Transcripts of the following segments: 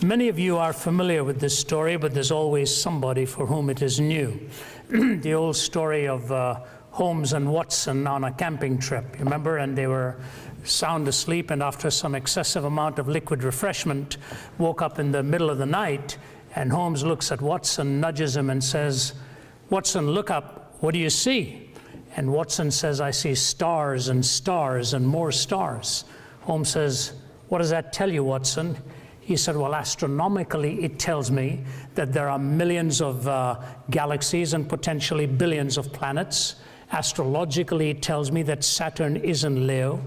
Many of you are familiar with this story, but there's always somebody for whom it is new. The old story of Holmes and Watson on a camping trip, you remember? And they were sound asleep, and after some excessive amount of liquid refreshment, woke up in the middle of the night, and Holmes looks at Watson, nudges him and says, "Watson, look up, what do you see?" And Watson says, "I see stars and stars and more stars." Holmes says, "What does that tell you, Watson?" He said, "Well, astronomically, it tells me that there are millions of galaxies and potentially billions of planets. Astrologically, it tells me that Saturn is in Leo.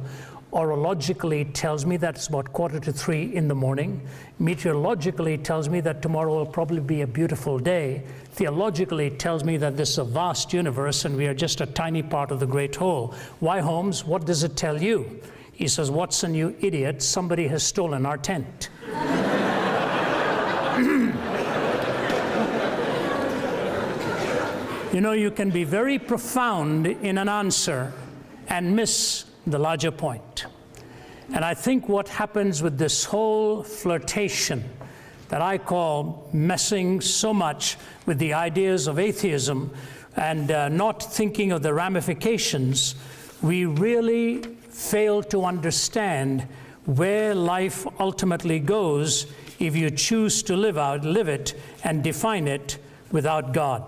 Orologically, it tells me that it's about 2:45 in the morning. Meteorologically, it tells me that tomorrow will probably be a beautiful day. Theologically, it tells me that this is a vast universe and we are just a tiny part of the great whole. Why, Holmes, what does it tell you?" He says, "Watson, you idiot, somebody has stolen our tent." You know, you can be very profound in an answer and miss the larger point. And I think what happens with this whole flirtation that I call messing so much with the ideas of atheism and not thinking of the ramifications, we really fail to understand where life ultimately goes if you choose to live it and define it without God.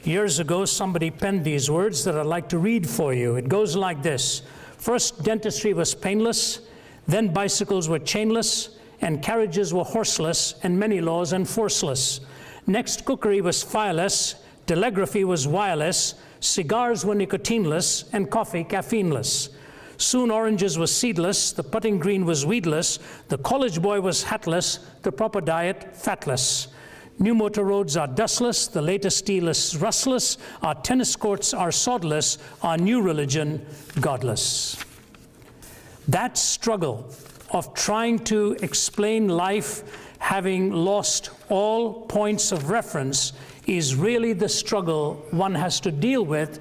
Years ago, somebody penned these words that I'd like to read for you. It goes like this: "First, dentistry was painless, then bicycles were chainless, and carriages were horseless, and many laws enforceless. Next, cookery was fireless, telegraphy was wireless, cigars were nicotineless, and coffee caffeineless. Soon oranges were seedless, the putting green was weedless, the college boy was hatless, the proper diet fatless. New motor roads are dustless, the latest steel is rustless, our tennis courts are sodless, our new religion godless." That struggle of trying to explain life having lost all points of reference is really the struggle one has to deal with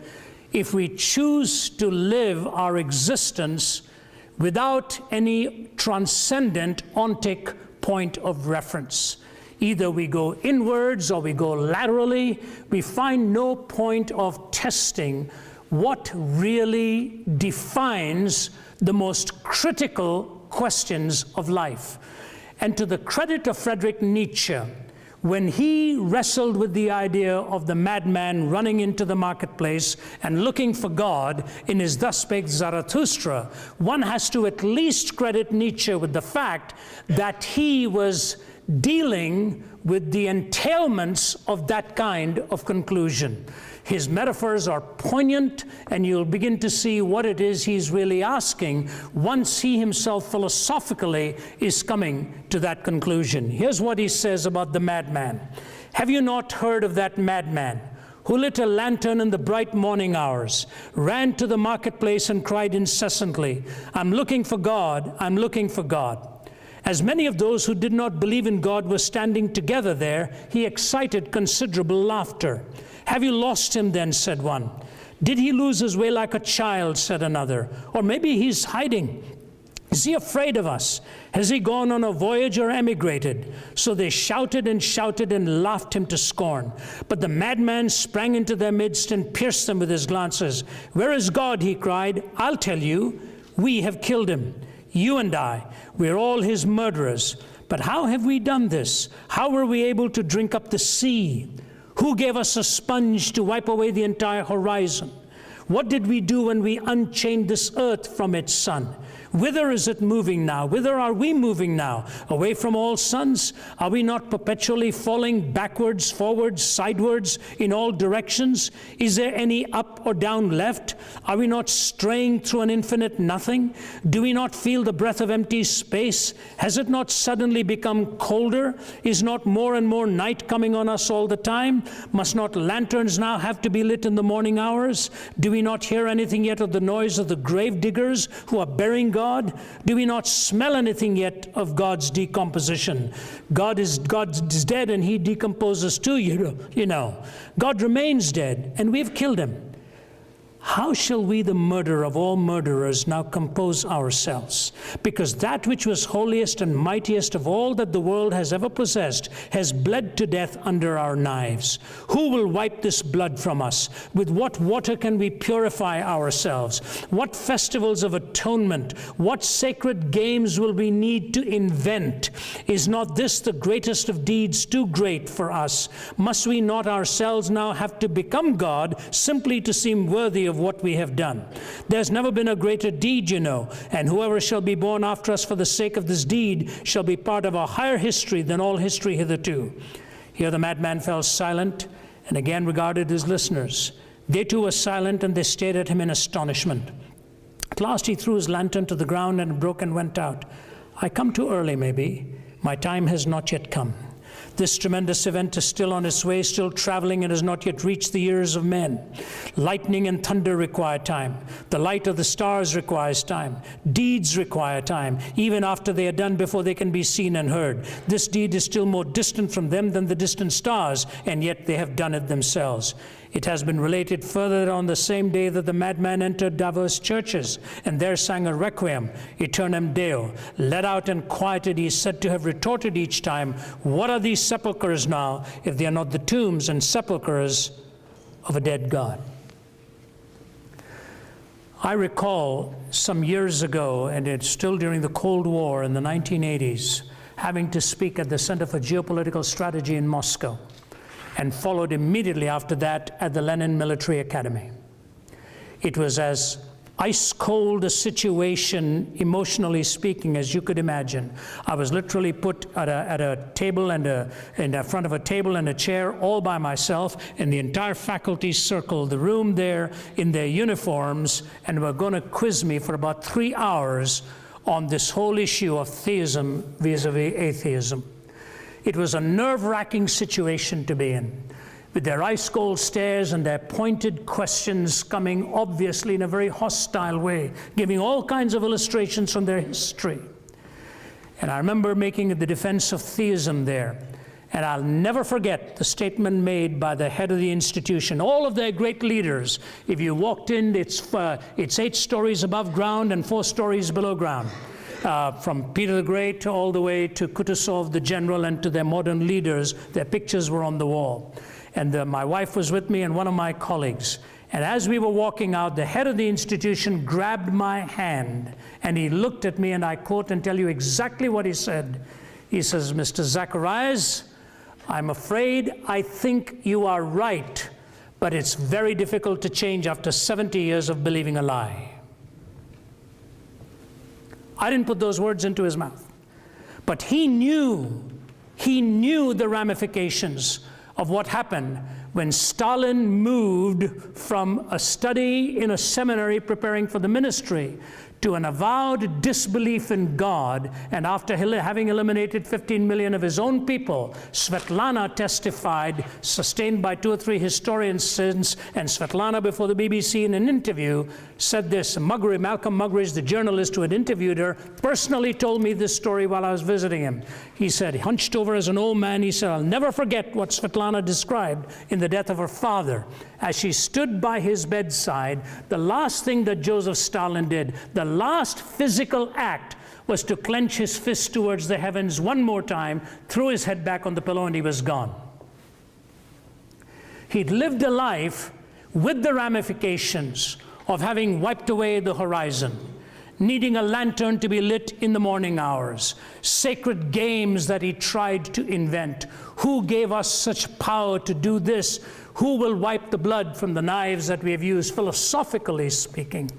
if we choose to live our existence without any transcendent ontic point of reference. Either we go inwards or we go laterally. We find no point of testing what really defines the most critical questions of life. And to the credit of Friedrich Nietzsche, when he wrestled with the idea of the madman running into the marketplace and looking for God in his Thus Spake Zarathustra, one has to at least credit Nietzsche with the fact that he was dealing with the entailments of that kind of conclusion. His metaphors are poignant, and you'll begin to see what it is he's really asking once he himself philosophically is coming to that conclusion. Here's what he says about the madman. "Have you not heard of that madman who lit a lantern in the bright morning hours, ran to the marketplace and cried incessantly, 'I'm looking for God, I'm looking for God.' As many of those who did not believe in God were standing together there, he excited considerable laughter. 'Have you lost him then?' said one. 'Did he lose his way like a child?' said another. 'Or maybe he's hiding. Is he afraid of us? Has he gone on a voyage or emigrated?' So they shouted and laughed him to scorn. But the madman sprang into their midst and pierced them with his glances. 'Where is God?' he cried. 'I'll tell you. We have killed him. You and I, we're all his murderers. But how have we done this? How were we able to drink up the sea? Who gave us a sponge to wipe away the entire horizon? What did we do when we unchained this earth from its sun? Whither is it moving now? Whither are we moving now? Away from all suns? Are we not perpetually falling backwards, forwards, sidewards, in all directions? Is there any up or down left? Are we not straying through an infinite nothing? Do we not feel the breath of empty space? Has it not suddenly become colder? Is not more and more night coming on us all the time? Must not lanterns now have to be lit in the morning hours? Do we not hear anything yet of the noise of the grave diggers who are burying God? Do we not smell anything yet of God's decomposition? God is dead and he decomposes too, you know. God remains dead and we've killed him. how shall we, the murderer of all murderers, now compose ourselves? Because that which was holiest and mightiest of all that the world has ever possessed has bled to death under our knives. Who will wipe this blood from us? With what water can we purify ourselves? What festivals of atonement, what sacred games will we need to invent? Is not this the greatest of deeds, too great for us? Must we not ourselves now have to become God simply to seem worthy of what we have done? There's never been a greater deed, you know, and whoever shall be born after us for the sake of this deed shall be part of a higher history than all history hitherto. Here the madman fell silent and again regarded his listeners. They too were silent, and they stared at him in astonishment. At last he threw his lantern to the ground and broke and went out. I come too early, maybe. My time has not yet come. This tremendous event is still on its way, still traveling, and has not yet reached the ears of men. Lightning and thunder require time. The light of the stars requires time. Deeds require time, even after they are done, before they can be seen and heard. This deed is still more distant from them than the distant stars, and yet they have done it themselves. It has been related further that on the same day that the madman entered diverse churches, and there sang a requiem, Aeternam Deo. Let out and quieted, he is said to have retorted each time, what are these sepulchres now, if they are not the tombs and sepulchres of a dead God? I recall some years ago, and it's still during the Cold War in the 1980s, having to speak at the Center for Geopolitical Strategy in Moscow, and followed immediately after that at the Lenin Military Academy. It was as ice cold a situation, emotionally speaking, as you could imagine. I was literally put at a table and in front of a table and a chair all by myself, and the entire faculty circled the room there in their uniforms, and were going to quiz me for about 3 hours on this whole issue of theism vis-a-vis atheism. It was a nerve-wracking situation to be in, with their ice-cold stares and their pointed questions coming obviously in a very hostile way, giving all kinds of illustrations from their history. And I remember making the defense of theism there. And I'll never forget the statement made by the head of the institution, all of their great leaders. If you walked in, it's 8 stories above ground and 4 stories below ground. From Peter the Great all the way to Kutuzov the general and to their modern leaders, their pictures were on the wall. And my wife was with me and one of my colleagues. And as we were walking out, the head of the institution grabbed my hand and he looked at me, and I quote and tell you exactly what he said. He says, Mr. Zacharias, I'm afraid I think you are right, but it's very difficult to change after 70 years of believing a lie. I didn't put those words into his mouth, but he knew the ramifications of what happened when Stalin moved from a study in a seminary preparing for the ministry to an avowed disbelief in God, and after having eliminated 15 million of his own people, Svetlana testified, sustained by 2 or 3 historians since, and Svetlana before the BBC in an interview said this. Malcolm Muggeridge, the journalist who had interviewed her, personally told me this story while I was visiting him. He said, hunched over as an old man, he said, I'll never forget what Svetlana described in the death of her father. As she stood by his bedside, the last thing that Joseph Stalin did, the last physical act, was to clench his fist towards the heavens one more time, threw his head back on the pillow, and he was gone. He'd lived a life with the ramifications of having wiped away the horizon, needing a lantern to be lit in the morning hours, sacred games that he tried to invent. Who gave us such power to do this? Who will wipe the blood from the knives that we have used, philosophically speaking?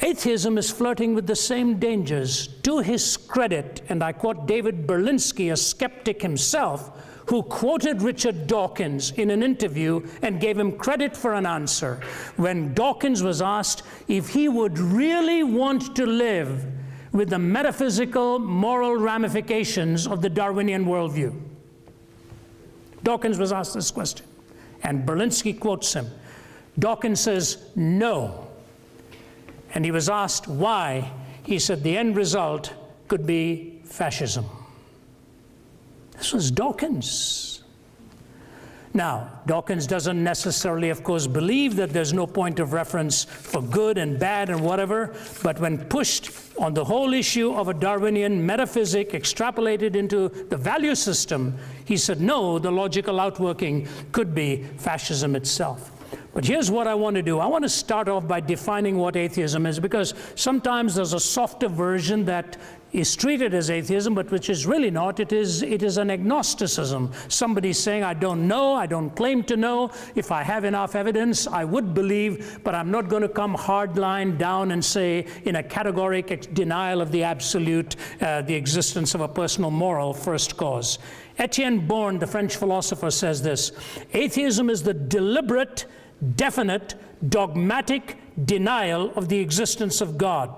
Atheism is flirting with the same dangers. To his credit, and I quote David Berlinski, a skeptic himself, who quoted Richard Dawkins in an interview and gave him credit for an answer. When Dawkins was asked if he would really want to live with the metaphysical, moral ramifications of the Darwinian worldview. Dawkins was asked this question, and Berlinski quotes him. Dawkins says, no. And he was asked why. He said the end result could be fascism. This was Dawkins. Now, Dawkins doesn't necessarily, of course, believe that there's no point of reference for good and bad and whatever, but when pushed on the whole issue of a Darwinian metaphysic extrapolated into the value system, he said, no, the logical outworking could be fascism itself. But here's what I want to do. I want to start off by defining what atheism is, because sometimes there's a softer version that is treated as atheism, but which is really not. It is an agnosticism. Somebody saying, I don't know, I don't claim to know. If I have enough evidence, I would believe, but I'm not going to come hardline down and say in a categoric denial of the absolute, the existence of a personal moral first cause. Etienne Born, the French philosopher, says this: atheism is the deliberate, definite, dogmatic denial of the existence of God.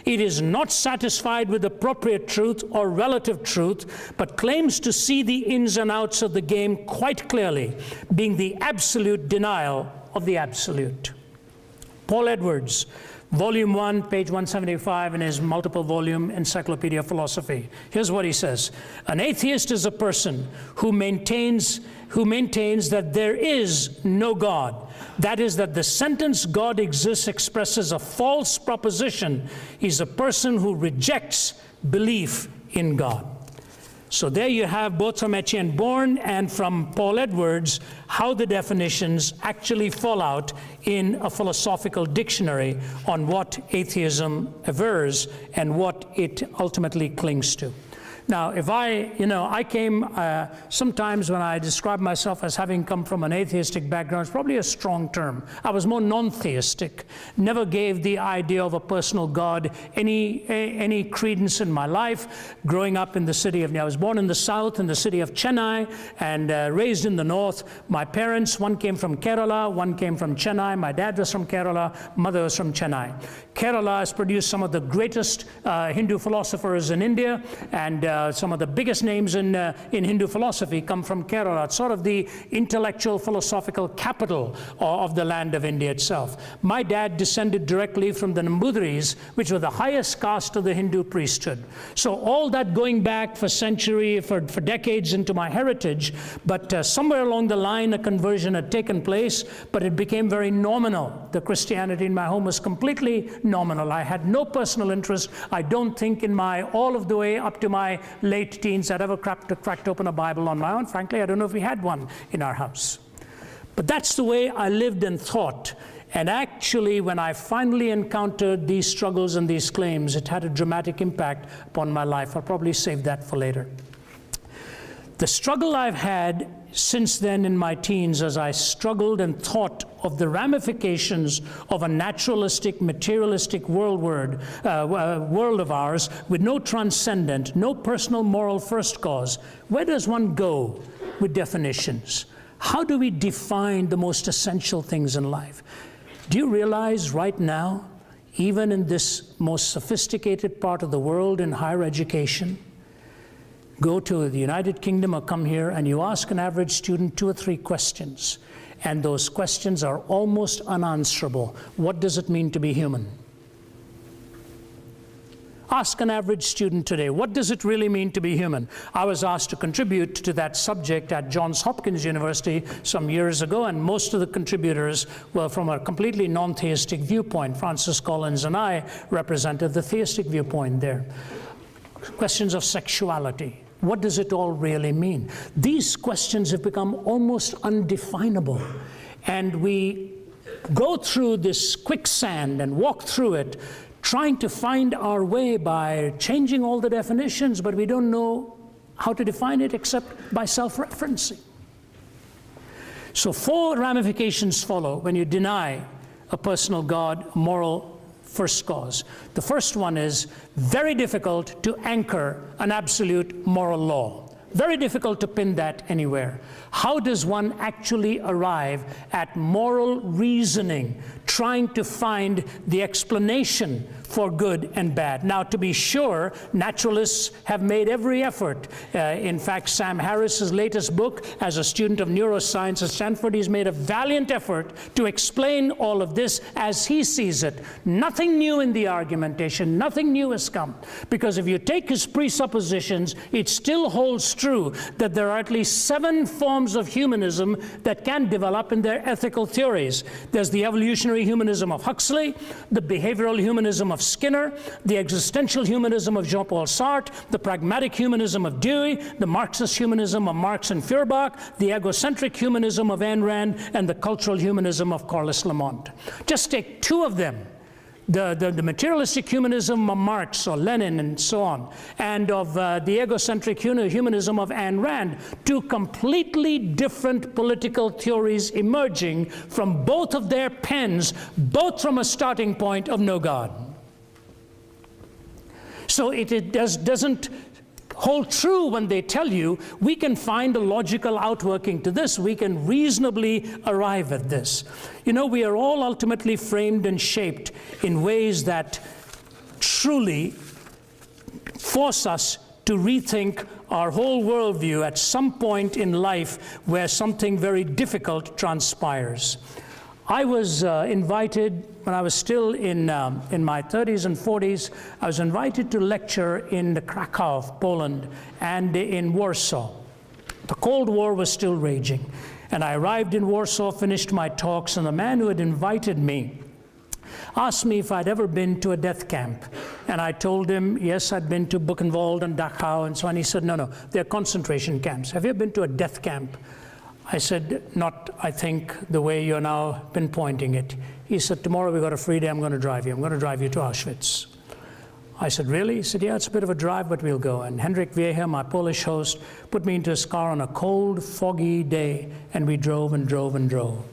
It is not satisfied with appropriate truth or relative truth, but claims to see the ins and outs of the game quite clearly, being the absolute denial of the absolute. Paul Edwards, Volume 1, page 175 in his multiple volume Encyclopedia of Philosophy. Here's what he says: an atheist is a person who maintains that there is no God. That is, that the sentence God exists expresses a false proposition. He's a person who rejects belief in God. So there you have, both from Etienne Born and from Paul Edwards, how the definitions actually fall out in a philosophical dictionary on what atheism avers and what it ultimately clings to. Now, if I came, sometimes when I describe myself as having come from an atheistic background, it's probably a strong term. I was more non-theistic, never gave the idea of a personal God any credence in my life. Growing up in the city of, I was born in the south, in the city of Chennai, and raised in the north. My parents, one came from Kerala, one came from Chennai. My dad was from Kerala, mother was from Chennai. Kerala has produced some of the greatest Hindu philosophers in India, and some of the biggest names in Hindu philosophy come from Kerala. It's sort of the intellectual philosophical capital of the land of India itself. My dad descended directly from the Nambudris, which were the highest caste of the Hindu priesthood. So all that going back for decades into my heritage, but somewhere along the line a conversion had taken place, but it became very nominal. The Christianity in my home was completely nominal. I had no personal interest. I don't think in all of the way up to my late teens I'd ever cracked open a Bible on my own. Frankly, I don't know if we had one in our house. But that's the way I lived and thought. And actually, when I finally encountered these struggles and these claims, it had a dramatic impact upon my life. I'll probably save that for later. The struggle I've had since then in my teens, as I struggled and thought of the ramifications of a naturalistic, materialistic world of ours with no transcendent, no personal moral first cause, where does one go with definitions? How do we define the most essential things in life? Do you realize right now, even in this most sophisticated part of the world in higher education, go to the United Kingdom or come here and you ask an average student 2 or 3 questions, and those questions are almost unanswerable. What does it mean to be human? Ask an average student today, what does it really mean to be human? I was asked to contribute to that subject at Johns Hopkins University some years ago, and most of the contributors were from a completely non-theistic viewpoint. Francis Collins and I represented the theistic viewpoint there. Questions of sexuality. What does it all really mean? These questions have become almost undefinable. And we go through this quicksand and walk through it, trying to find our way by changing all the definitions, but we don't know how to define it except by self-referencing. So 4 ramifications follow when you deny a personal God, a moral first cause. The first one is very difficult to anchor an absolute moral law. Very difficult to pin that anywhere. How does one actually arrive at moral reasoning, trying to find the explanation for good and bad. Now, to be sure, naturalists have made every effort. In fact, Sam Harris's latest book, as a student of neuroscience at Stanford, he's made a valiant effort to explain all of this as he sees it. Nothing new in the argumentation, nothing new has come. Because if you take his presuppositions, it still holds true that there are at least 7 forms of humanism that can develop in their ethical theories. There's the evolutionary humanism of Huxley, the behavioral humanism of Skinner, the existential humanism of Jean-Paul Sartre, the pragmatic humanism of Dewey, the Marxist humanism of Marx and Feuerbach, the egocentric humanism of Ayn Rand, and the cultural humanism of Carlos Lamont. Just take 2 of them. The materialistic humanism of Marx or Lenin and so on, and of the egocentric humanism of Ayn Rand, 2 completely different political theories emerging from both of their pens, both from a starting point of no God. So it doesn't hold true when they tell you we can find a logical outworking to this, we can reasonably arrive at this. You know, we are all ultimately framed and shaped in ways that truly force us to rethink our whole worldview at some point in life where something very difficult transpires. I was invited, when I was still in my 30s and 40s, I was invited to lecture in Krakow, Poland, and in Warsaw. The Cold War was still raging. And I arrived in Warsaw, finished my talks, and the man who had invited me asked me if I'd ever been to a death camp. And I told him, yes, I'd been to Buchenwald and Dachau and so on. He said, no, they're concentration camps. Have you ever been to a death camp? I said, not, I think, the way you're now pinpointing it. He said, tomorrow we got a free day, I'm going to drive you. I'm going to drive you to Auschwitz. I said, really? He said, yeah, it's a bit of a drive, but we'll go. And Hendrik Wiehe, my Polish host, put me into his car on a cold, foggy day, and we drove and drove and drove.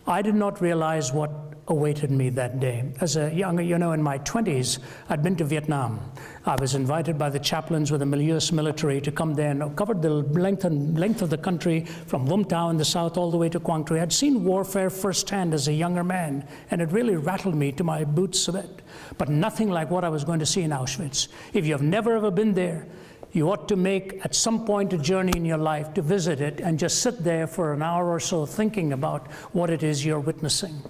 I did not realize what awaited me that day. As a young, in my 20s, I'd been to Vietnam. I was invited by the chaplains with the Milius military to come there and covered the length of the country from Vung Tau in the south all the way to Quang Tri. I'd seen warfare firsthand as a younger man, and it really rattled me to my boots a bit. But nothing like what I was going to see in Auschwitz. If you've never ever been there, you ought to make at some point a journey in your life to visit it and just sit there for an hour or so thinking about what it is you're witnessing.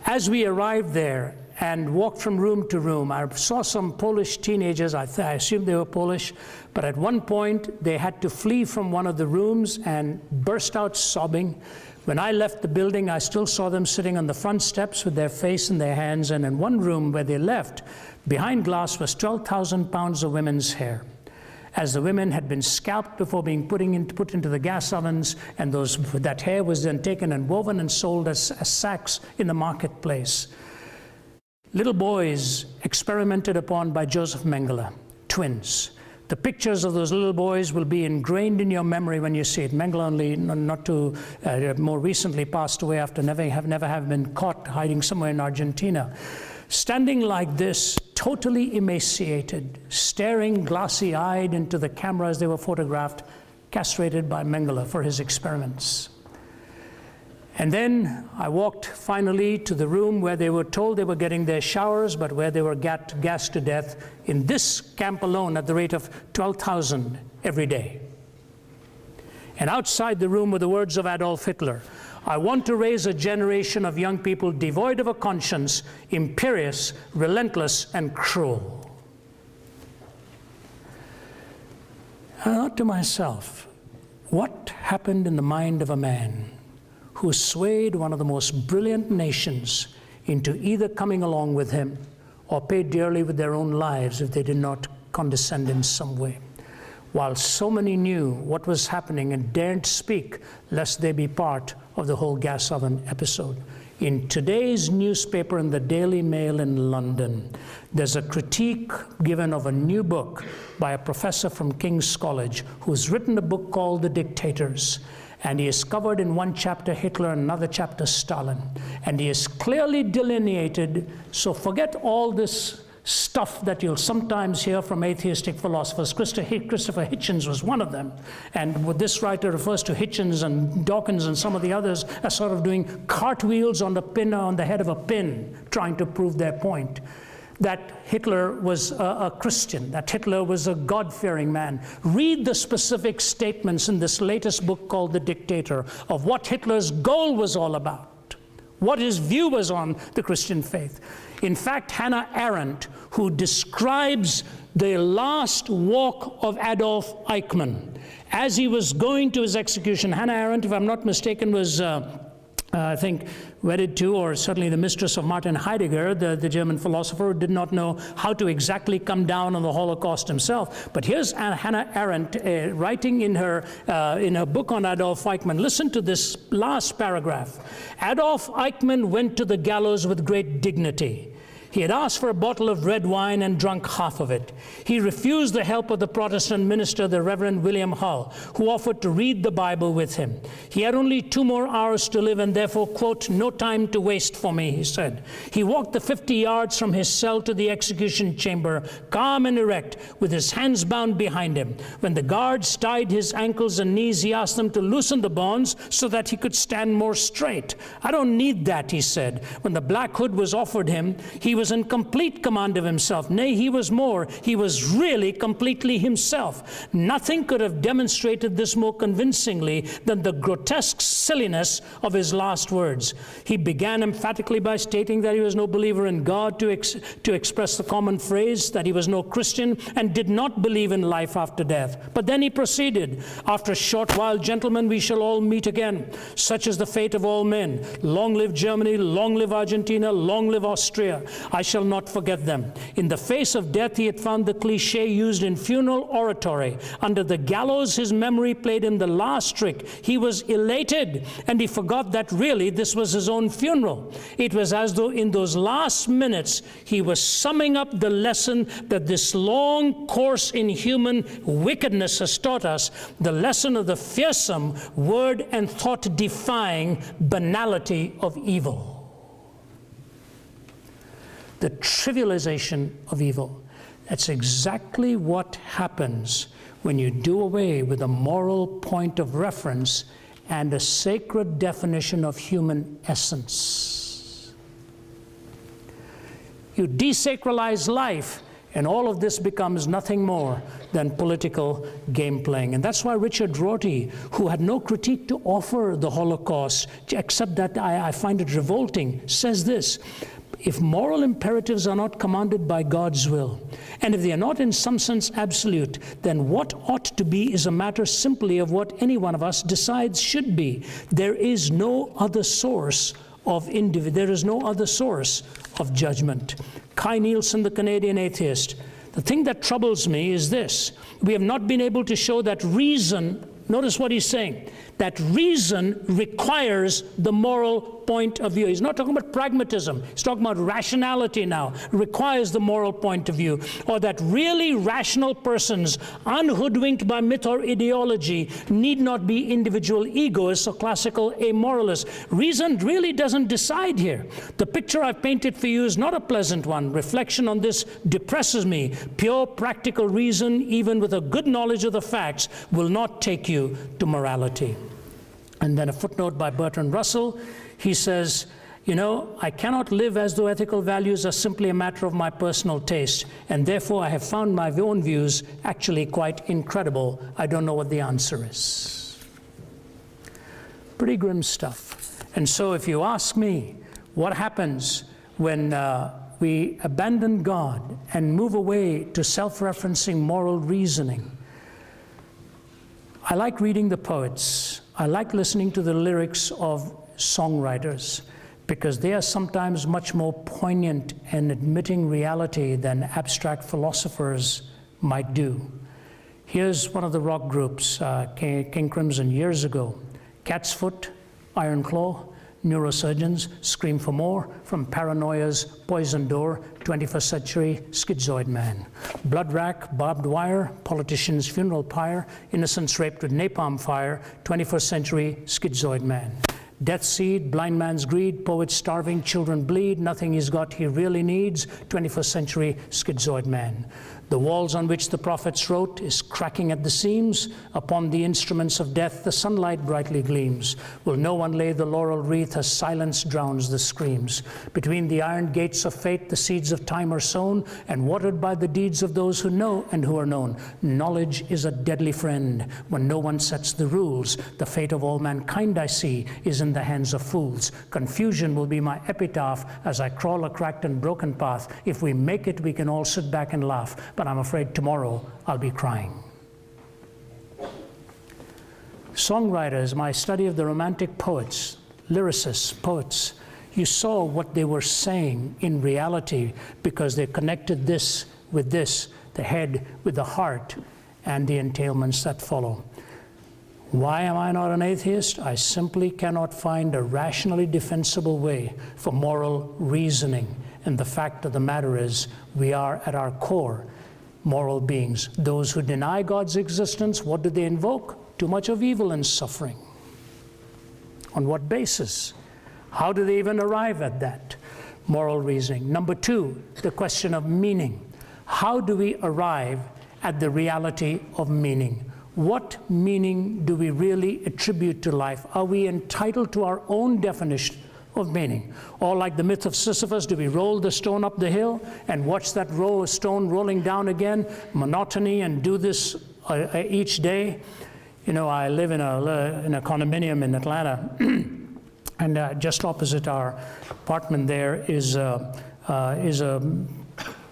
As we arrived there and walked from room to room, I saw some Polish teenagers, I assumed they were Polish, but at one point they had to flee from one of the rooms and burst out sobbing. When I left the building, I still saw them sitting on the front steps with their face in their hands, and in one room where they left, behind glass was 12,000 pounds of women's hair, as the women had been scalped before being put into the gas ovens, and that hair was then taken and woven and sold as sacks in the marketplace. Little boys experimented upon by Joseph Mengele, twins. The pictures of those little boys will be ingrained in your memory when you see it. Mengele only not too more recently passed away after never have been caught hiding somewhere in Argentina. Standing like this, totally emaciated, staring glassy-eyed into the camera as they were photographed, castrated by Mengele for his experiments. And then I walked finally to the room where they were told they were getting their showers, but where they were gassed to death in this camp alone at the rate of 12,000 every day. And outside the room were the words of Adolf Hitler: I want to raise a generation of young people devoid of a conscience, imperious, relentless, and cruel. I thought to myself, what happened in the mind of a man who swayed one of the most brilliant nations into either coming along with him or pay dearly with their own lives if they did not condescend in some way? While so many knew what was happening and daren't speak lest they be part of the whole gas oven episode. In today's newspaper, in the Daily Mail in London, there's a critique given of a new book by a professor from King's College who's written a book called The Dictators. And he has covered in one chapter Hitler, and another chapter Stalin. And he has clearly delineated, so forget all this stuff that you'll sometimes hear from atheistic philosophers. Christopher Hitchens was one of them. And what this writer refers to Hitchens and Dawkins and some of the others as sort of doing cartwheels on the head of a pin, trying to prove their point. that Hitler was a Christian, that Hitler was a God-fearing man. Read the specific statements in this latest book called The Dictator of what Hitler's goal was all about, what his view was on the Christian faith. In fact, Hannah Arendt, who describes the last walk of Adolf Eichmann as he was going to his execution. Hannah Arendt, if I'm not mistaken, was I think wedded to, or certainly the mistress of Martin Heidegger, the German philosopher, who did not know how to exactly come down on the Holocaust himself. But here's Hannah Arendt writing in her book on Adolf Eichmann. Listen to this last paragraph. Adolf Eichmann went to the gallows with great dignity. He had asked for a bottle of red wine and drunk half of it. He refused the help of the Protestant minister, the Reverend William Hull, who offered to read the Bible with him. He had only 2 more hours to live and therefore, quote, "no time to waste for me," he said. He walked the 50 yards from his cell to the execution chamber, calm and erect, with his hands bound behind him. When the guards tied his ankles and knees, he asked them to loosen the bonds so that he could stand more straight. "I don't need that," he said. When the black hood was offered him, he was in complete command of himself. Nay, he was more. He was really completely himself. Nothing could have demonstrated this more convincingly than the grotesque silliness of his last words. He began emphatically by stating that he was no believer in God, to express the common phrase that he was no Christian and did not believe in life after death. But then he proceeded, "After a short while, gentlemen, we shall all meet again. Such is the fate of all men. Long live Germany, long live Argentina, long live Austria. I shall not forget them." In the face of death, he had found the cliche used in funeral oratory. Under the gallows, his memory played him the last trick. He was elated, and he forgot that really this was his own funeral. It was as though in those last minutes, he was summing up the lesson that this long course in human wickedness has taught us, the lesson of the fearsome, word and thought defying banality of evil. The trivialization of evil. That's exactly what happens when you do away with a moral point of reference and a sacred definition of human essence. You desacralize life, and all of this becomes nothing more than political game playing. And that's why Richard Rorty, who had no critique to offer the Holocaust, except that I find it revolting, says this: if moral imperatives are not commanded by God's will, and if they are not in some sense absolute, then what ought to be is a matter simply of what any one of us decides should be. There is no other source of judgment. Kai Nielsen, the Canadian atheist. The thing that troubles me is this: we have not been able to show that reason, notice what he's saying, that reason requires the moral point of view. He's not talking about pragmatism. He's talking about rationality now. Requires the moral point of view. Or that really rational persons, unhoodwinked by myth or ideology, need not be individual egoists or classical amoralists. Reason really doesn't decide here. The picture I've painted for you is not a pleasant one. Reflection on this depresses me. Pure practical reason, even with a good knowledge of the facts, will not take you to morality. And then a footnote by Bertrand Russell. He says, you know, I cannot live as though ethical values are simply a matter of my personal taste, and therefore I have found my own views actually quite incredible. I don't know what the answer is. Pretty grim stuff. And so if you ask me, what happens when we abandon God and move away to self-referencing moral reasoning? I like reading the poets. I like listening to the lyrics of songwriters, because they are sometimes much more poignant in admitting reality than abstract philosophers might do. Here's one of the rock groups, King Crimson, years ago. Cat's Foot, Iron Claw, Neurosurgeons, Scream for More, From Paranoia's Poison Door, 21st Century Schizoid Man. Blood Rack, Barbed Wire, Politician's Funeral Pyre, Innocents Raped with Napalm Fire, 21st Century Schizoid Man. Death Seed, Blind Man's Greed, Poets Starving, Children Bleed, Nothing He's Got He Really Needs, 21st Century Schizoid Man. The walls on which the prophets wrote is cracking at the seams. Upon the instruments of death the sunlight brightly gleams. Will no one lay the laurel wreath as silence drowns the screams? Between the iron gates of fate the seeds of time are sown, and watered by the deeds of those who know and who are known. Knowledge is a deadly friend when no one sets the rules. The fate of all mankind, I see, is in the hands of fools. Confusion will be my epitaph as I crawl a cracked and broken path. If we make it, we can all sit back and laugh, but I'm afraid tomorrow I'll be crying. Songwriters, my study of the romantic poets, lyricists, poets, you saw what they were saying in reality because they connected this with this, the head with the heart, and the entailments that follow. Why am I not an atheist? I simply cannot find a rationally defensible way for moral reasoning. And the fact of the matter is, we are at our core moral beings. Those who deny God's existence, what do they invoke? Too much of evil and suffering. On what basis? How do they even arrive at that moral reasoning? Number two, the question of meaning. How do we arrive at the reality of meaning? What meaning do we really attribute to life? Are we entitled to our own definition of meaning? Or like the myth of Sisyphus, do we roll the stone up the hill and watch that row of stone rolling down again, monotony, and do this each day? You know, I live in a condominium in Atlanta, and just opposite our apartment there is a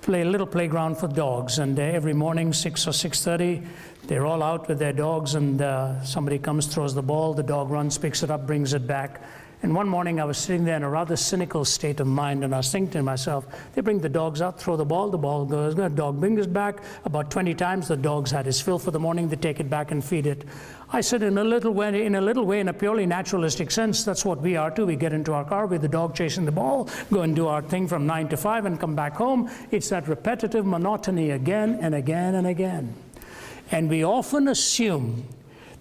little playground for dogs, and every morning 6 or 6:30 they're all out with their dogs, and somebody comes, throws the ball, the dog runs, picks it up, brings it back. And one morning I was sitting there in a rather cynical state of mind, and I was thinking to myself, they bring the dogs out, throw the ball goes, the dog brings it back. About 20 times the dog's had his fill for the morning, they take it back and feed it. I said, in a little way, in a purely naturalistic sense, that's what we are too. We get into our car with the dog chasing the ball, go and do our thing from 9 to 5 and come back home. It's that repetitive monotony again and again and again. And we often assume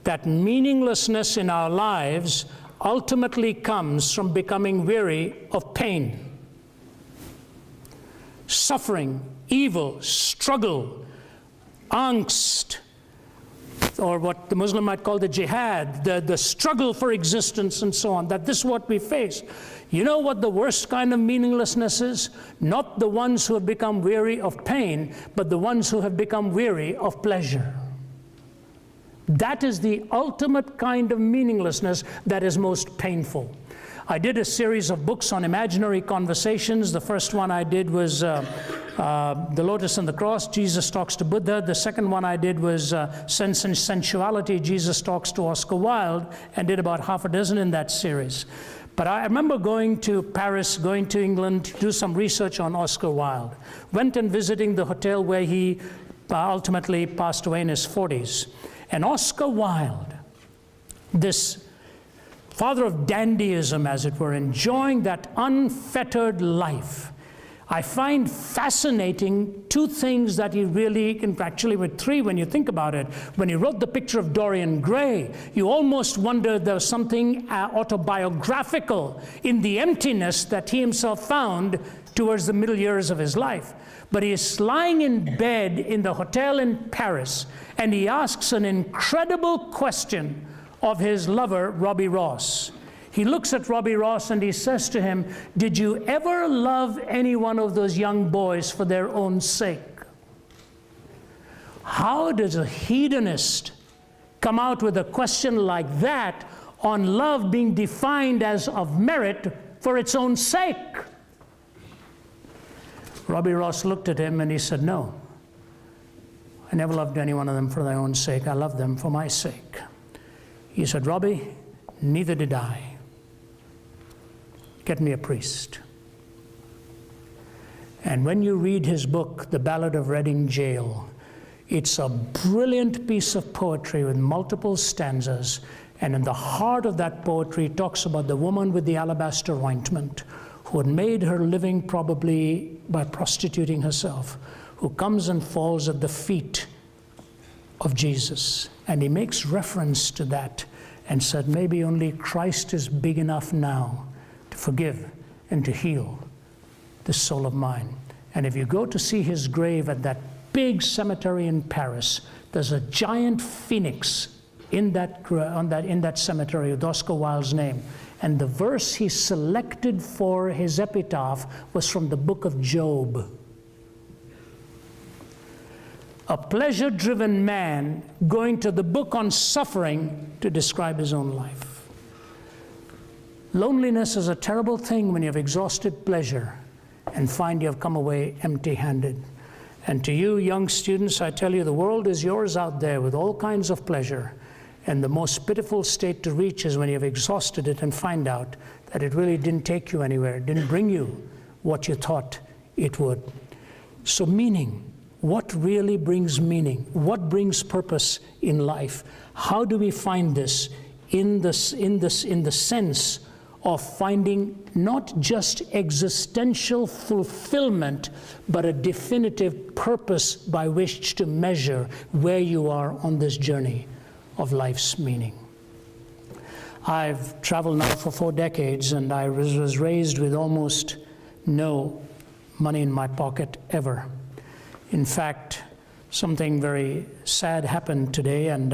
that meaninglessness in our lives ultimately comes from becoming weary of pain, suffering, evil, struggle, angst, or what the Muslim might call the jihad, the struggle for existence and so on, that this is what we face. You know what the worst kind of meaninglessness is? Not the ones who have become weary of pain, but the ones who have become weary of pleasure. That is the ultimate kind of meaninglessness that is most painful. I did a series of books on imaginary conversations. The first one I did was The Lotus and the Cross, Jesus Talks to Buddha. The second one I did was Sense and Sensuality, Jesus Talks to Oscar Wilde, and did about half a dozen in that series. But I remember going to Paris, going to England to do some research on Oscar Wilde. Went and visiting the hotel where he ultimately passed away in his 40s. And Oscar Wilde, this father of dandyism, as it were, enjoying that unfettered life, I find fascinating two things that he really, actually with three when you think about it. When he wrote the picture of Dorian Gray, you almost wonder there was something autobiographical in the emptiness that he himself found towards the middle years of his life. But he is lying in bed in the hotel in Paris, and he asks an incredible question of his lover, Robbie Ross. He looks at Robbie Ross and he says to him, "Did you ever love any one of those young boys for their own sake?" How does a hedonist come out with a question like that on love being defined as of merit for its own sake? Robbie Ross looked at him and he said, "No, I never loved any one of them for their own sake. I loved them for my sake." He said, "Robbie, neither did I. Get me a priest." And when you read his book, The Ballad of Reading Gaol, it's a brilliant piece of poetry with multiple stanzas. And in the heart of that poetry, it talks about the woman with the alabaster ointment, who had made her living probably by prostituting herself, who comes and falls at the feet of Jesus. And he makes reference to that and said, maybe only Christ is big enough now to forgive and to heal this soul of mine. And if you go to see his grave at that big cemetery in Paris. There's a giant phoenix in that cemetery with Oscar Wilde's name. And the verse he selected for his epitaph was from the book of Job. A pleasure-driven man going to the book on suffering to describe his own life. Loneliness is a terrible thing when you've exhausted pleasure and find you've come away empty-handed. And to you young students, I tell you, the world is yours out there with all kinds of pleasure. And the most pitiful state to reach is when you've exhausted it and find out that it really didn't take you anywhere, it didn't bring you what you thought it would. So meaning. What really brings meaning? What brings purpose in life? How do we find this in the sense of finding not just existential fulfillment, but a definitive purpose by which to measure where you are on this journey of life's meaning? I've traveled now for 4 decades, and I was raised with almost no money in my pocket ever. In fact, something very sad happened today, and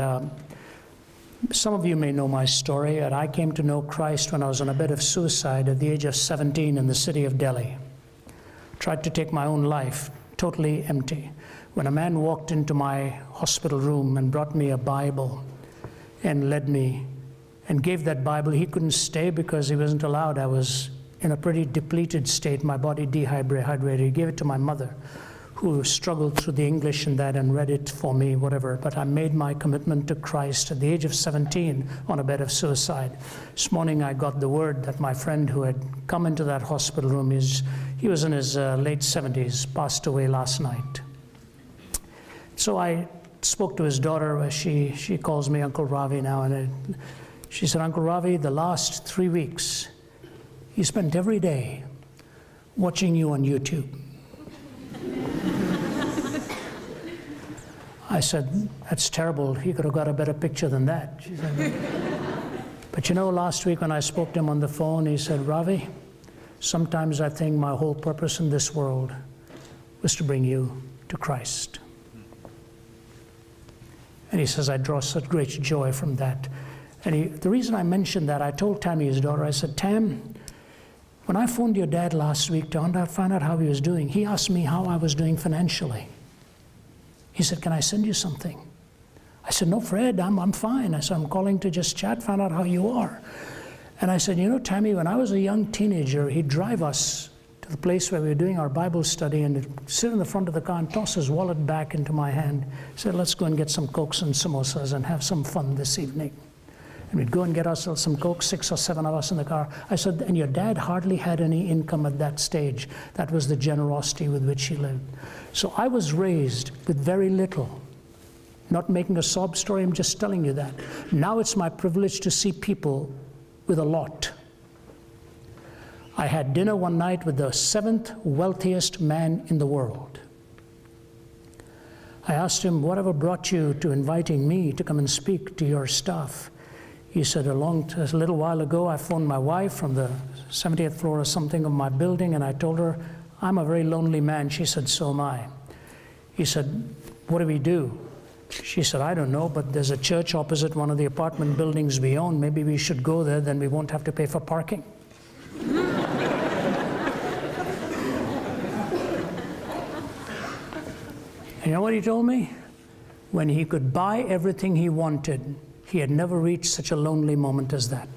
some of you may know my story. And I came to know Christ when I was on a bed of suicide at the age of 17 in the city of Delhi. Tried to take my own life, totally empty. When a man walked into my hospital room and brought me a Bible and led me and gave that Bible, he couldn't stay because he wasn't allowed. I was in a pretty depleted state, my body dehydrated. He gave it to my mother, who struggled through the English in that and read it for me, whatever. But I made my commitment to Christ at the age of 17 on a bed of suicide. This morning I got the word that my friend who had come into that hospital room, he was in his late 70s, passed away last night. So I spoke to his daughter. She calls me Uncle Ravi now, and she said, Uncle Ravi, the last 3 weeks, he spent every day watching you on YouTube. I said, that's terrible. He could have got a better picture than that. She said, but you know, last week when I spoke to him on the phone, he said, Ravi, sometimes I think my whole purpose in this world was to bring you to Christ. And he says, I draw such great joy from that. And the reason I mentioned that, I told Tammy, his daughter, I said, Tam, when I phoned your dad last week to find out how he was doing, he asked me how I was doing financially. He said, can I send you something? I said, no, Fred, I'm fine. I said, I'm calling to just chat, find out how you are. And I said, you know, Tammy, when I was a young teenager, he'd drive us to the place where we were doing our Bible study and he'd sit in the front of the car and toss his wallet back into my hand. He said, let's go and get some Cokes and samosas and have some fun this evening. And we'd go and get ourselves some Coke, 6 or 7 of us in the car. I said, and your dad hardly had any income at that stage. That was the generosity with which he lived. So I was raised with very little. Not making a sob story, I'm just telling you that. Now it's my privilege to see people with a lot. I had dinner one night with the 7th wealthiest man in the world. I asked him, whatever brought you to inviting me to come and speak to your staff? He said, a little while ago, I phoned my wife from the 70th floor or something of my building, and I told her, I'm a very lonely man. She said, so am I. He said, what do we do? She said, I don't know, but there's a church opposite one of the apartment buildings we own. Maybe we should go there, then we won't have to pay for parking. And you know what he told me? When he could buy everything he wanted, he had never reached such a lonely moment as that.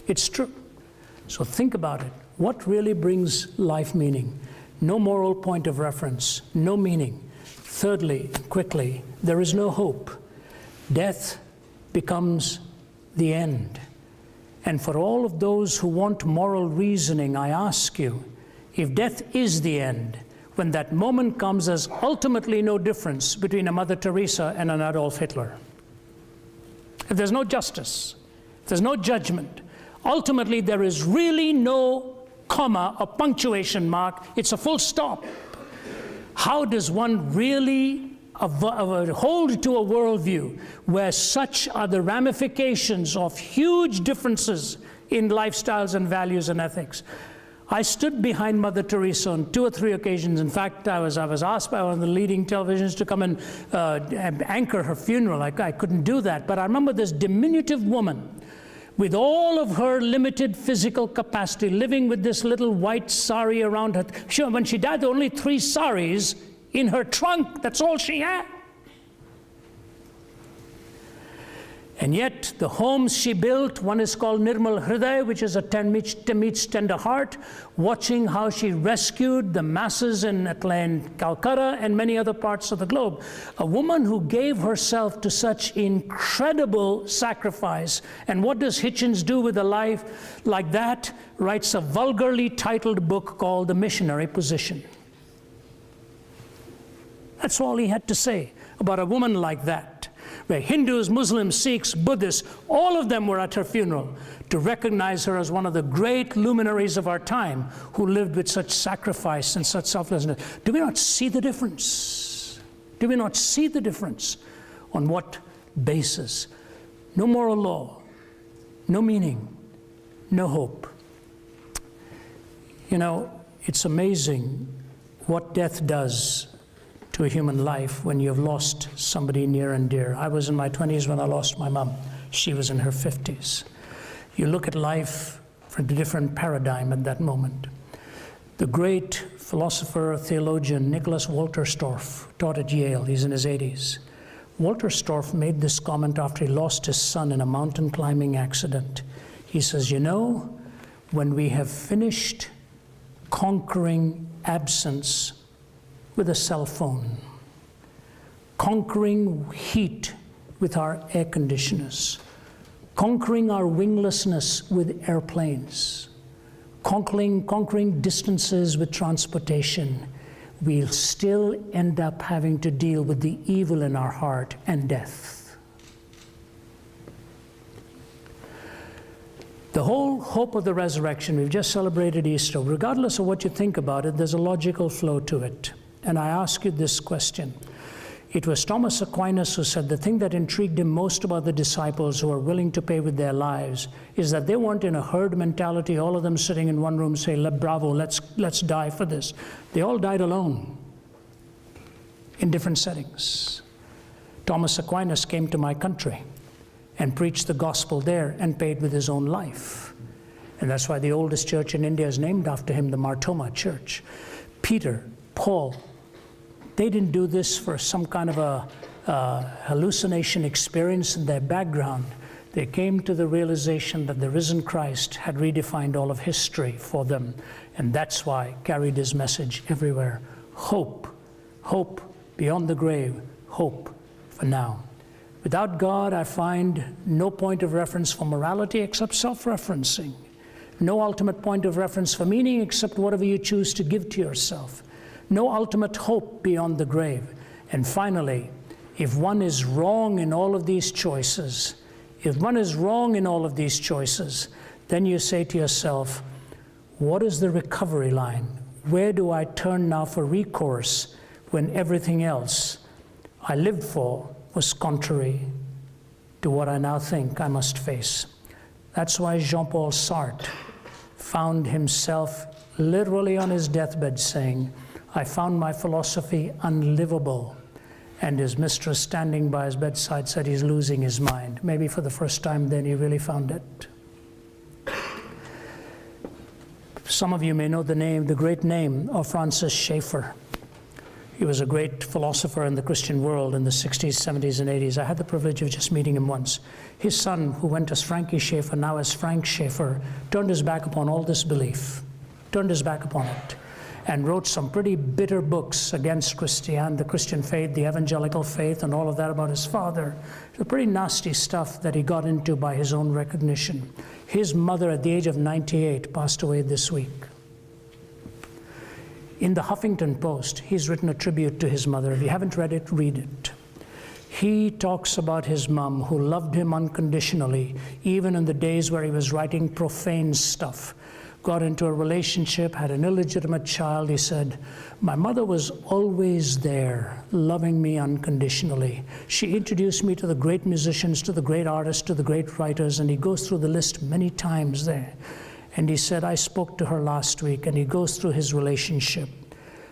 It's true. So think about it. What really brings life meaning? No moral point of reference, no meaning. Thirdly, quickly, there is no hope. Death becomes the end. And for all of those who want moral reasoning, I ask you, if death is the end, when that moment comes, there's ultimately no difference between a Mother Teresa and an Adolf Hitler. If there's no justice, if there's no judgment, ultimately there is really no comma or punctuation mark, it's a full stop. How does one really hold to a worldview where such are the ramifications of huge differences in lifestyles and values and ethics? I stood behind Mother Teresa on 2 or 3 occasions. In fact, I was asked by one of the leading televisions to come and anchor her funeral. I couldn't do that. But I remember this diminutive woman with all of her limited physical capacity, living with this little white sari around her. When she died, there were only 3 saris in her trunk. That's all she had. And yet, the homes she built, one is called Nirmal Hriday, which is a meets tender heart, watching how she rescued the masses in Calcutta and many other parts of the globe. A woman who gave herself to such incredible sacrifice. And what does Hitchens do with a life like that? Writes a vulgarly titled book called The Missionary Position. That's all he had to say about a woman like that, where Hindus, Muslims, Sikhs, Buddhists, all of them were at her funeral to recognize her as one of the great luminaries of our time who lived with such sacrifice and such selflessness. Do we not see the difference? Do we not see the difference? On what basis? No moral law, no meaning, no hope. You know, it's amazing what death does to a human life when you've lost somebody near and dear. I was in my 20s when I lost my mom. She was in her 50s. You look at life from a different paradigm at that moment. The great philosopher, theologian, Nicholas Wolterstorff, taught at Yale. He's in his 80s. Wolterstorff made this comment after he lost his son in a mountain climbing accident. He says, you know, when we have finished conquering absence with a cell phone, conquering heat with our air conditioners, conquering our winglessness with airplanes, conquering distances with transportation, we'll still end up having to deal with the evil in our heart and death. The whole hope of the resurrection, we've just celebrated Easter. Regardless of what you think about it, there's a logical flow to it. And I ask you this question. It was Thomas Aquinas who said the thing that intrigued him most about the disciples who are willing to pay with their lives is that they weren't in a herd mentality, all of them sitting in one room saying, bravo, let's die for this. They all died alone in different settings. Thomas Aquinas came to my country and preached the gospel there and paid with his own life. And that's why the oldest church in India is named after him, the Mar Thoma Church. Peter, Paul, they didn't do this for some kind of a hallucination experience in their background. They came to the realization that the risen Christ had redefined all of history for them, and that's why carried his message everywhere. Hope, hope beyond the grave, hope for now. Without God, I find no point of reference for morality except self-referencing. No ultimate point of reference for meaning except whatever you choose to give to yourself. No ultimate hope beyond the grave. And finally, if one is wrong in all of these choices, then you say to yourself, what is the recovery line? Where do I turn now for recourse when everything else I lived for was contrary to what I now think I must face? That's why Jean-Paul Sartre found himself literally on his deathbed saying, I found my philosophy unlivable. And his mistress standing by his bedside said he's losing his mind. Maybe for the first time then he really found it. Some of you may know the great name of Francis Schaeffer. He was a great philosopher in the Christian world in the 60s, 70s, and 80s. I had the privilege of just meeting him once. His son, who went as Frankie Schaeffer, now as Frank Schaeffer, turned his back upon all this belief, turned his back upon it, and wrote some pretty bitter books against the Christian faith, the evangelical faith, and all of that about his father. The pretty nasty stuff that he got into by his own recognition. His mother, at the age of 98, passed away this week. In the Huffington Post, he's written a tribute to his mother. If you haven't read it, read it. He talks about his mom, who loved him unconditionally, even in the days where he was writing profane stuff. Got into a relationship, had an illegitimate child. He said, my mother was always there, loving me unconditionally. She introduced me to the great musicians, to the great artists, to the great writers, and he goes through the list many times there. And he said, I spoke to her last week, and he goes through his relationship,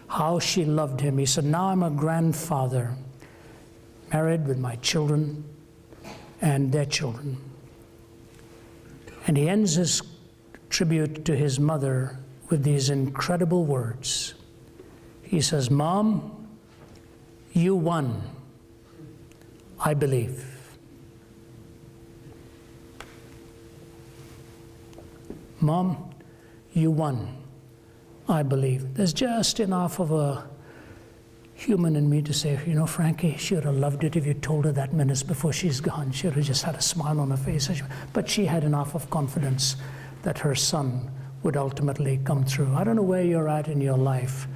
how she loved him. He said, now I'm a grandfather, married with my children and their children. And he ends his tribute to his mother with these incredible words. He says, Mom, you won. I believe. Mom, you won. I believe. There's just enough of a human in me to say, you know, Frankie, she would have loved it if you told her that minutes before she's gone. She would have just had a smile on her face. But she had enough of confidence that her son would ultimately come through. I don't know where you're at in your life,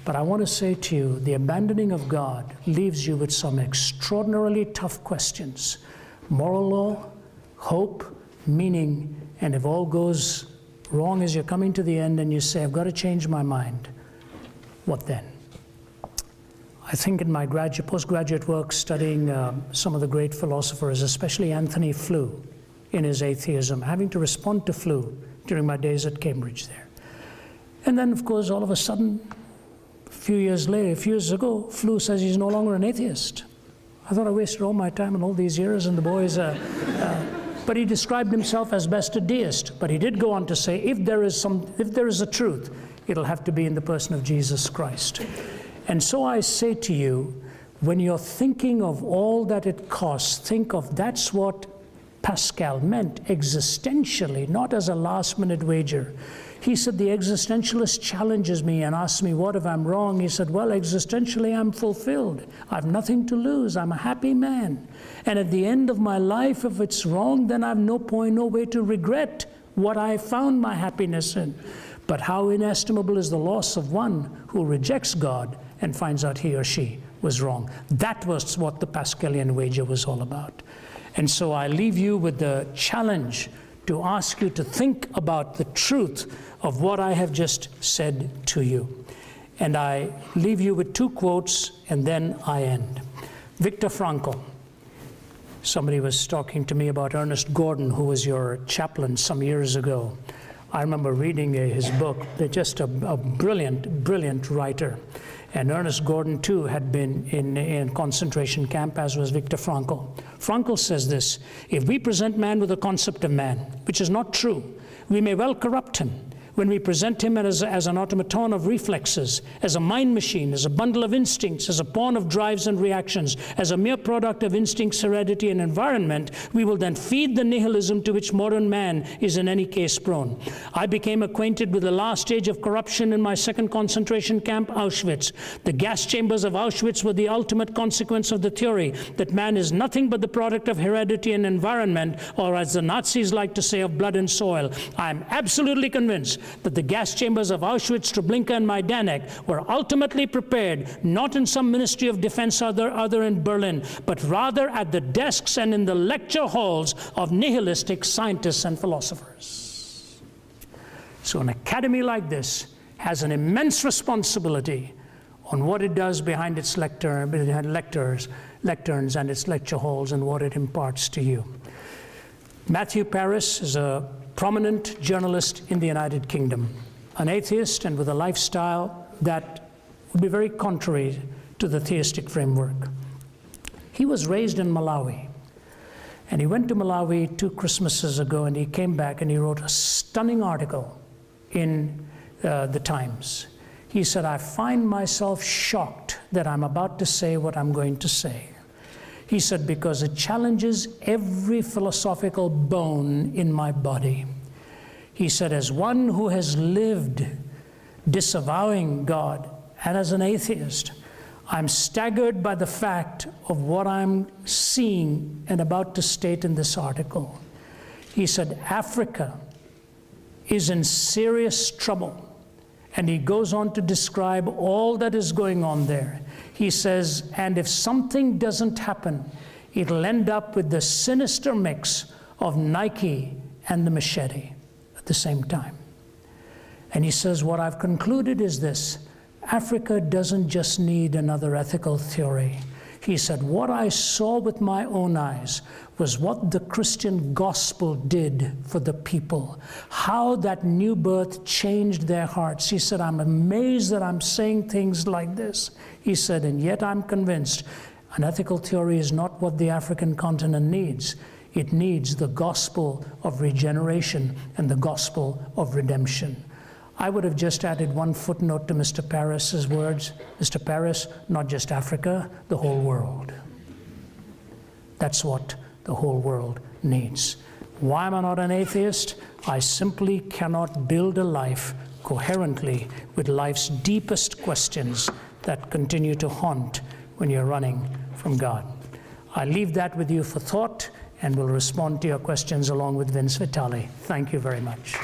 but I want to say to you, the abandoning of God leaves you with some extraordinarily tough questions. Moral law, hope, meaning, and if all goes wrong as you're coming to the end and you say, I've got to change my mind, what then? I think in my postgraduate work studying some of the great philosophers, especially Anthony Flew in his atheism, having to respond to Flew during my days at Cambridge there. And then, of course, all of a sudden, a few years ago, Flew says he's no longer an atheist. I thought I wasted all my time and all these years, and the boys, but he described himself as best a deist. But he did go on to say, if there is a truth, it'll have to be in the person of Jesus Christ. And so I say to you, when you're thinking of all that it costs, think of that's what Pascal meant existentially, not as a last-minute wager. He said, the existentialist challenges me and asks me, what if I'm wrong? He said, well, existentially, I'm fulfilled. I've nothing to lose. I'm a happy man. And at the end of my life, if it's wrong, then I've no way to regret what I found my happiness in. But how inestimable is the loss of one who rejects God and finds out he or she was wrong. That was what the Pascalian wager was all about. And so I leave you with the challenge to ask you to think about the truth of what I have just said to you. And I leave you with two quotes, and then I end. Viktor Frankl. Somebody was talking to me about Ernest Gordon, who was your chaplain some years ago. I remember reading his book. They're just a brilliant, brilliant writer. And Ernest Gordon, too, had been in concentration camp, as was Viktor Frankl. Frankl says this, if we present man with a concept of man, which is not true, we may well corrupt him. When we present him as an automaton of reflexes, as a mind machine, as a bundle of instincts, as a pawn of drives and reactions, as a mere product of instincts, heredity, and environment, we will then feed the nihilism to which modern man is in any case prone. I became acquainted with the last stage of corruption in my second concentration camp, Auschwitz. The gas chambers of Auschwitz were the ultimate consequence of the theory that man is nothing but the product of heredity and environment, or as the Nazis like to say, of blood and soil. I am absolutely convinced that the gas chambers of Auschwitz, Treblinka, and Majdanek were ultimately prepared not in some Ministry of Defense other in Berlin, but rather at the desks and in the lecture halls of nihilistic scientists and philosophers. So an academy like this has an immense responsibility on what it does behind its lecterns and its lecture halls and what it imparts to you. Matthew Paris is a prominent journalist in the United Kingdom, an atheist and with a lifestyle that would be very contrary to the theistic framework. He was raised in Malawi, and he went to Malawi 2 Christmases ago, and he came back and he wrote a stunning article in the Times. He said, I find myself shocked that I'm about to say what I'm going to say. He said, because it challenges every philosophical bone in my body. He said, as one who has lived disavowing God and as an atheist, I'm staggered by the fact of what I'm seeing and about to state in this article. He said, Africa is in serious trouble. And he goes on to describe all that is going on there. He says, and if something doesn't happen, it'll end up with the sinister mix of Nike and the machete at the same time. And he says, what I've concluded is this: Africa doesn't just need another ethical theory. He said, what I saw with my own eyes was what the Christian gospel did for the people, how that new birth changed their hearts. He said, I'm amazed that I'm saying things like this. He said, and yet I'm convinced an ethical theory is not what the African continent needs. It needs the gospel of regeneration and the gospel of redemption. I would have just added one footnote to Mr. Paris's words. Mr. Paris, not just Africa, the whole world. That's what the whole world needs. Why am I not an atheist? I simply cannot build a life coherently with life's deepest questions that continue to haunt when you're running from God. I leave that with you for thought, and will respond to your questions along with Vince Vitale. Thank you very much.